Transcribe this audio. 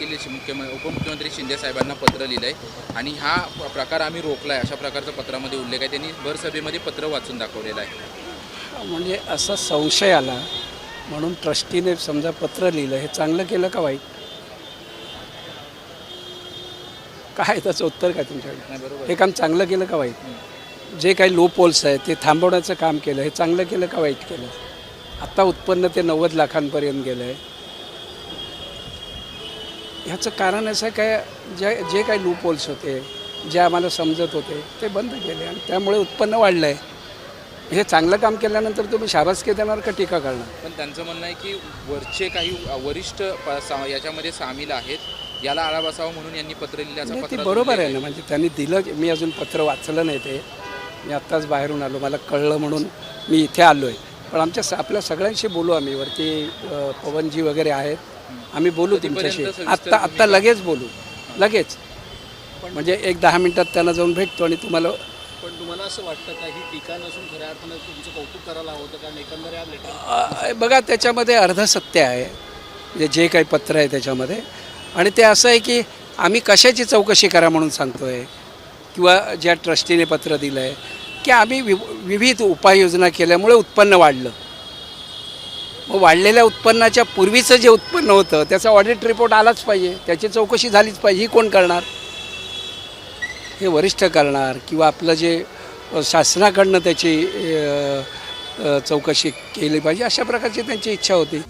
पाटील उपमुख्यमंत्री शिंदे साहेबांना पत्र लिहिलं आहे आणि हा प्रकार आम्ही रोखला आहे अशा प्रकारचं पत्रामध्ये उल्लेख आहे. त्यांनी भर सभेमध्ये पत्र वाचून दाखवलेलं आहे. म्हणजे असा संशय आला म्हणून ट्रस्टीने समजा पत्र लिहिलं, हे चांगलं केलं का वाईट? काय त्याचं उत्तर काय तुमच्याकडे? बरोबर. हे काम चांगलं केलं का वाईट? जे काही लो पोल्स आहे ते थांबवण्याचं काम केलं, हे चांगलं केलं का वाईट केलं? आत्ता उत्पन्न ते 90 लाखांपर्यंत गेलं आहे. ह्याचं कारण असं काय, जे काही लो पोल्स होते, जे आम्हाला समजत होते ते बंद केले आणि त्यामुळे उत्पन्न वाढलं आहे. हे चांगलं काम केल्यानंतर तुम्ही शाबासकी देणार का टीका करणार? पण त्यांचं म्हणणं आहे की वरचे काही वरिष्ठ याच्यामध्ये सामील आहेत, याला आळा बसावा म्हणून यांनी पत्र लिहिलं. ते बरोबर आहे ना, म्हणजे त्यांनी दिलं. मी अजून पत्र वाचलं नाही, ते मी आत्ताच बाहेरून आलो, मला कळलं म्हणून मी इथे आलो आहे. पण आपल्या सगळ्यांशी बोलू आम्ही, वरती पवनजी वगैरे आहेत, आम्ही बोलू तुमच्याशी. आत्ता लगेच बोलू, लगेच. म्हणजे एक 10 मिनटात त्यांना जाऊन भेटतो आणि तुम्हाला. पण तुम्हाला असं वाटतं का ही टीका नसून खऱ्या अर्थानं तुमचं कौतुक करायला हवं होतं? कारण एकंदर या लेटर बघा, त्याच्यामध्ये अर्धसत्य आहे, म्हणजे जे काही पत्र आहे त्याच्यामध्ये. आणि ते असं आहे की आम्ही कशाची चौकशी करा म्हणून सांगतो आहे, किंवा ज्या ट्रस्टीने पत्र दिलं आहे की आम्ही विविध उपाययोजना केल्यामुळे उत्पन्न वाढलं. मग वाढलेल्या उत्पन्नाच्या पूर्वीचं जे उत्पन्न होतं त्याचा ऑडिट रिपोर्ट आलाच पाहिजे, त्याची चौकशी झालीच पाहिजे. ही कोण करणार? हे वरिष्ठ करणार, किंवा आपलं जे शासनाकडनं त्याची चौकशी केली पाहिजे, अशा प्रकारची त्यांची इच्छा होती.